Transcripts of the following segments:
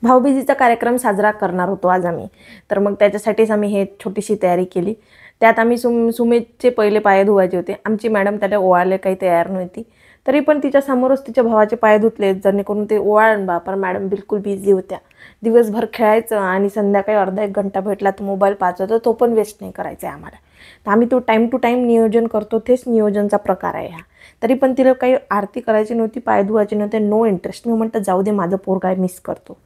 भाऊबीजेचा कार्यक्रम साजरा करणार होतो आज आम्ही. तर मग त्याच्यासाठीच आम्ही हे छोटीशी तयारी केली. त्यात आम्ही सुमितचे पहिले पाय धुवायचे होते. आमची मॅडम त्याला ओवाळले काही तयार नव्हती, तरी पण तिच्या समोरच तिच्या भावाचे पाय धुतले जेणेकरून ते ओवाळण बा. पण मॅडम बिलकुल बिझी होत्या. दिवसभर खेळायचं आणि संध्याकाळी अर्धा एक घंटा भेटला तर मोबाईल पाहायचा, तर तो पण वेस्ट नाही करायचा आहे आम्हाला. तर आम्ही तो टाईम टू टाईम नियोजन करतो, तेच नियोजनचा प्रकार आहे हा. तरी पण तिला काही आरती करायची नव्हती, पाय धुवायचे नव्हते, नो इंटरेस्ट. मी म्हटलं जाऊ दे, माझं पोरगा मिस करतो.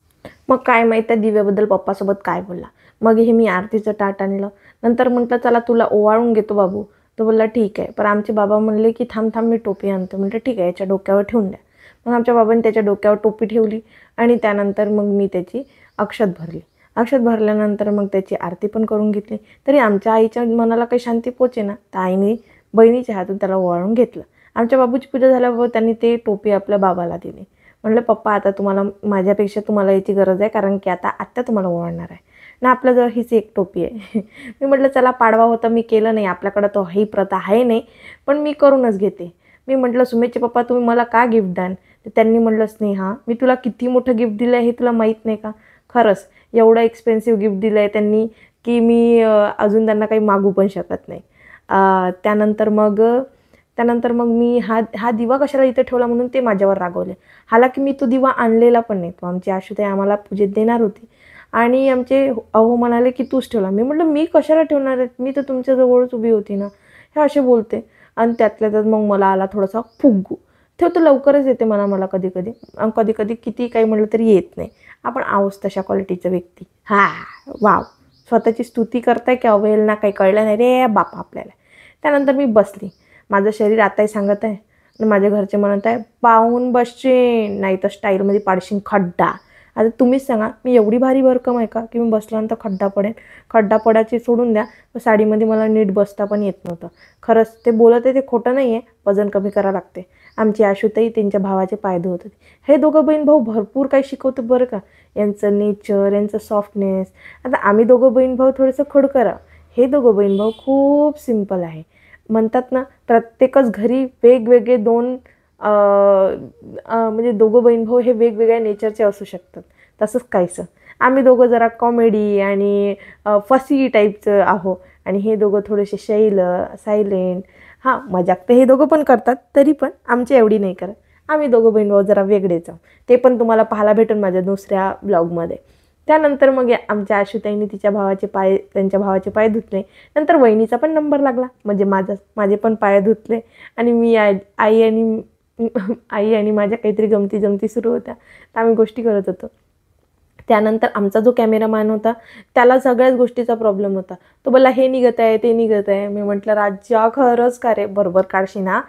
मग काय माहीत त्या दिव्याबद्दल पप्पासोबत काय बोलला. मग हे मी आरतीचं ताट आणलं. नंतर म्हटलं चला तुला ओवाळून घेतो बाबू. तो बोलला ठीक आहे. पण आमचे बाबा म्हणले की थांब थांब मी टोपी आणतो. म्हटलं ठीक आहे, याच्या डोक्यावर ठेवून द्या. मग आमच्या बाबांनी त्याच्या डोक्यावर टोपी ठेवली आणि त्यानंतर मग मी त्याची अक्षत भरली. अक्षत भरल्यानंतर मग त्याची आरती पण करून घेतली. तरी आमच्या आईच्या मनाला काही शांती पोचे ना, तर आईने बहिणीच्या हातून त्याला ओवाळून घेतलं. आमच्या बाबूची पूजा झाल्यावर त्यांनी ते टोपी आपल्या बाबाला दिली. म्हटलं पप्पा आता माझ्यापेक्षा तुम्हाला याची गरज आहे, कारण की आता आत्या तुम्हाला ओवाळणार आहे ना, आपल्याजवळ हीच एक टोपी आहे. मी म्हटलं चला पाडवा होता, मी केलं नाही, आपल्याकडं तो ही प्रथा आहे नाही, पण मी करूनच घेते. मी म्हटलं सुमेशचे पप्पा तुम्ही मला का गिफ्ट द्याल. तर त्यांनी म्हटलं स्नेहा मी तुला किती मोठं गिफ्ट दिलं आहे हे तुला माहीत नाही का. खरंच एवढं एक्सपेन्सिव्ह गिफ्ट दिलं आहे त्यांनी की मी अजून त्यांना काही मागू पण शकत नाही. त्यानंतर मग मी हा दिवा कशाला इथे ठेवला म्हणून ते माझ्यावर रागवले. हालाकी मी तो दिवा आणलेला पण नाही, तो आमची आशुताई आम्हाला पूजेत देणार होती आणि आमचे अहो म्हणाले की तूच ठेवला. मी म्हटलं मी कशाला ठेवणार आहे, मी तर तुमच्याजवळच उभी होती ना, हे असे बोलते. आणि त्यातल्या त्यात मग मला आला थोडासा फुग्गू. ठेवतो लवकरच येते मला कधी कधी किती काही म्हटलं तरी येत नाही. आपण आहोस तशा क्वालिटीचं व्यक्ती. वाव, स्वतःची स्तुती करताय की अवहेलना काही कळलं नाही रे बापा आपल्याला. त्यानंतर मी बसली. माझं शरीर आताही सांगत आहे आणि माझ्या घरचे म्हणत आहे पाहून बसशीन नाही तर स्टाईलमध्ये पाडशीन खड्डा. आता तुम्हीच सांगा मी एवढी भारी भरकम आहे का की मी बसल्यानंतर खड्डा पडेल. खड्डा पडायची सोडून द्या, साडीमध्ये मला नीट बसता पण येत नव्हतं. खरंच ते बोलत आहे ते खोटं नाही आहे, वजन कमी करावं लागते. आमची आशुताई त्यांच्या भावाचे पाय धुवत होते. हे दोघं बहीण भाऊ भरपूर काही शिकवतो बरं का, यांचं नेचर, यांचं सॉफ्टनेस. आता आम्ही दोघं बहीण भाऊ थोडंसं खोडकर, हे दोघं बहीण भाऊ खूप सिम्पल आहे. म्हणतात ना प्रत्येकच घरी वेगवेगळे दोन म्हणजे दोघं बहीण भाऊ हे वेगवेगळ्या नेचरचे असू शकतात. तसंच काहीसं आम्ही दोघं जरा कॉमेडी आणि फसी टाईपचं आहो आणि हे दोघं थोडेसे सायलेंट. मजाक तर हे दोघं पण करतात, तरी पण आमची एवढी नाही करत. आम्ही दोघं बहीण भाऊ जरा वेगळेच आहोत. ते पण तुम्हाला पाहायला भेटून माझ्या दुसऱ्या ब्लॉगमध्ये. त्यानंतर मग आमच्या आशुताईंनी त्यांच्या भावाचे पाय धुतले. नंतर वहिनीचा पण नंबर लागला, म्हणजे माझे पण पाय धुतले आणि मी आई आणि माझ्या काहीतरी गमती सुरू होत्या, तर आम्ही गोष्टी करत होतो. त्यानंतर आमचा जो कॅमेरामॅन होता त्याला सगळ्याच गोष्टीचा प्रॉब्लेम होता. तो बोलला हे निघत आहे ते निघत आहे. मी म्हटलं राजा खरंच का रे, बरोबर काढशी ना.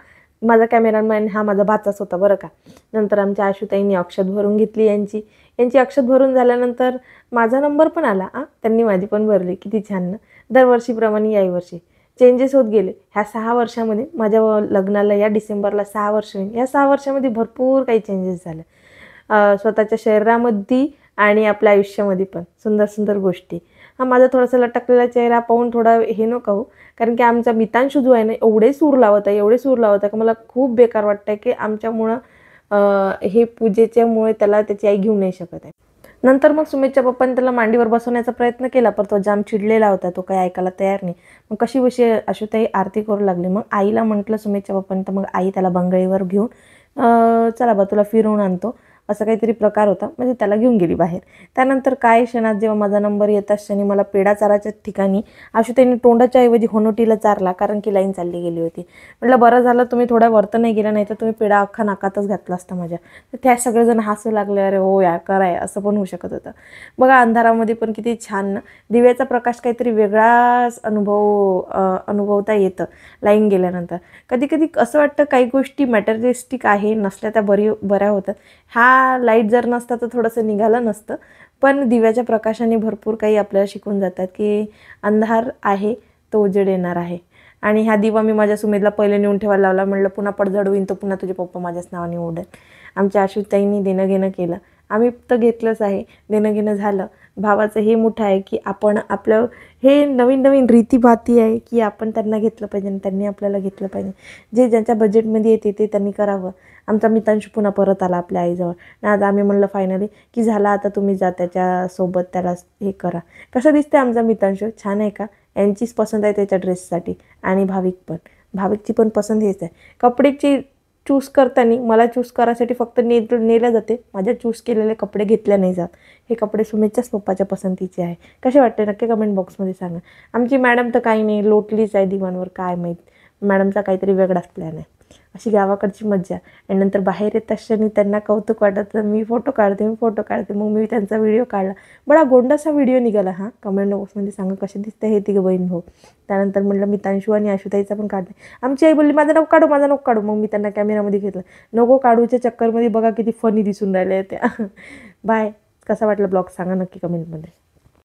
माझा कॅमेरामॅन हा माझा भाचाच होता बरं का. नंतर आमच्या आशुताईंनी अक्षत भरून घेतली. यांची अक्षत भरून झाल्यानंतर माझा नंबर पण आला. त्यांनी माझी पण भरली. किती छान ना. दरवर्षीप्रमाणे याही वर्षी चेंजेस होत गेले. ह्या 6 वर्षामध्ये माझ्या लग्नाला या डिसेंबरला 6 वर्ष होईल. या 6 वर्षामध्ये भरपूर काही चेंजेस झाले स्वतःच्या शरीरामध्ये आणि आपल्या आयुष्यामध्ये पण सुंदर सुंदर गोष्टी. माझा थोडासा लटकलेला चेहरा पाहून थोडा हे नको हो, कारण की आमचा मितांशू जो आहे ना एवढे सूर लावत आहे की मला खूप बेकार वाटतं आहे की आमच्यामुळं हे पूजेच्यामुळे त्याला त्याची आई घेऊ नाही शकत आहे. नंतर मग सुमितच्या पप्पाने त्याला मांडीवर बसवण्याचा प्रयत्न केला, पण तो जाम चिडलेला होता, तो काही ऐकायला तयार नाही. मग कशी आशुताई आरती करू लागली. मग आईला म्हटलं सुमितच्या पप्पाने, तर मग आई त्याला बंगळीवर घेऊन चला बा तुला फिरवून आणतो असं काहीतरी प्रकार होता, म्हणजे त्याला घेऊन गेली बाहेर. त्यानंतर काही क्षणात जेव्हा माझा नंबर येत क्षणी मला पेढा चाराच्या ठिकाणी आशुताईने तोंडाच्या ऐवजी होनोटीला चारला, कारण की लाईन चालली गेली होती. म्हटलं बरं झालं तुम्ही थोड्या वरत नाही गेला, नाही तर तुम्ही पेढा अख्खा नाकातच घातला असता माझ्या. तर त्या सगळेजण हसू लागले, अरे हो यार कराय असं पण होऊ शकत होतं. बघा अंधारामध्ये पण किती छान ना, दिव्याचा प्रकाश काहीतरी वेगळाच अनुभवता येतं लाईन गेल्यानंतर. कधी कधी असं वाटतं काही गोष्टी मॅटेरियलिस्टिक आहे, नसल्या त्या बऱ्या होतात. हा लाईट जर नसता तर थोडंसं निघालं नसतं, पण दिव्याच्या प्रकाशाने भरपूर काही आपल्याला शिकून जातात की अंधार आहे तो उजेड येणार आहे. आणि हा दिवा मी माझ्या सुमेधला पहिले नेऊन ठेवायला लावला. म्हटलं पुन्हा पडझड होईन तर पुन्हा तुझे पप्पा माझ्याच नावाने ओढेल. आमच्या आशुताईंनी देणं घेणं केलं, आम्ही तर घेतलंच आहे. देणं घेणं झालं. भावाचं हे मोठं आहे की आपण आपलं हे नवीन नवीन रीतीभाती आहे की आपण त्यांना घेतलं पाहिजे आणि त्यांनी आपल्याला घेतलं पाहिजे. जे ज्यांच्या बजेटमध्ये येते ते त्यांनी करावं. आमचा मितांशू पुन्हा परत आला आपल्या आईजवळ. आणि आज आम्ही म्हणलं फायनली की झाला आता तुम्ही जा त्याच्यासोबत, त्याला हे करा. कसं दिसते आमचा मितांशू, छान आहे का? यांचीच पसंत आहे त्याच्या ड्रेससाठी. आणि भाविकची पण पसंत हेच आहे. कपडेची चूज करताना मला चूज करायसाठी फक्त नेलं जाते, माझ्या चूज केलेले कपडे घेतल्या नाही जात. हे कपडे सुमितच्याच पप्पाच्या पसंतीचे आहे. कसे वाटते नक्की कमेंट बॉक्समध्ये सांगा. आमची मॅडम तर काही नाही, लोटलीच आहे दिवाणवर, काय माहीत. मॅडमचा काहीतरी वेगळाच प्लॅन आहे. अशी गावाकडची मज्जा. आणि नंतर बाहेर येत क्षणी त्यांना कौतुक वाटत, मी फोटो काढते. मग मी त्यांचा व्हिडिओ काढला. बडा गोंडासा व्हिडिओ निघाला. कमेंट बॉक्समध्ये सांगा कसे दिसते हे तिघं बहीण भाऊ. त्यानंतर म्हटलं मितांशू आणि आशुताईचा पण काढते. आमची आई बोलली माझं नको काढू. मग मी त्यांना कॅमेरामध्ये घेतलं. नको काढूच्या चक्करमध्ये बघा किती फनी दिसून राहिले त्या. बाय. कसा वाटला ब्लॉग सांगा नक्की कमेंटमध्ये.